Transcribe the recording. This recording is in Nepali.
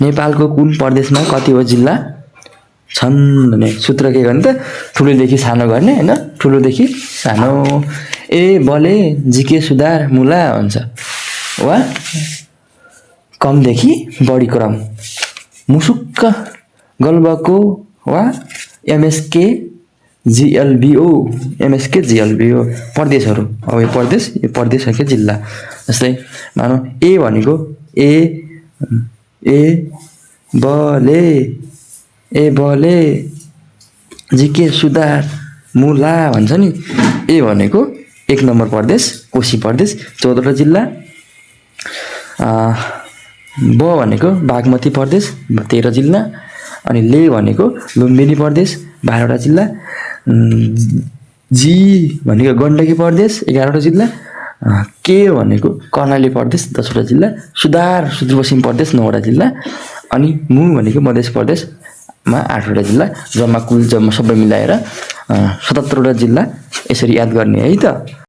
नेपालको कुन प्रदेशमा कतिवटा जिल्ला छन् भने सूत्र के गर्ने त ठुलोदेखि सानो गर्ने हैन ठुलोदेखि सानो ए बले जिके सुधार मुला भन्छ वा कमदेखि बढी क्रम मुसुक्क गल्बको वा एमएसके जिएलबिओ प्रदेशहरू अब यो प्रदेशकै जिल्ला जस्तै मानौ ए भनेको ए बले जिके सुधार मुला भन्छ नि ए भनेको 1 नम्बर प्रदेश कोशी प्रदेश 14वटा जिल्ला ब भनेको बागमती प्रदेश 13 जिल्ला अनि ले भनेको लुम्बिनी प्रदेश 12वटा जिल्ला जी भनेको गण्डकी प्रदेश 11वटा जिल्ला के भनेको कर्णाली प्रदेश 10वटा जिल्ला सुदूरपश्चिम प्रदेश 9वटा जिल्ला अनि मु भनेको मध्य प्रदेशमा 8वटा जिल्ला जम्मा सबै मिलाएर 77वटा जिल्ला यसरी याद गर्ने है त।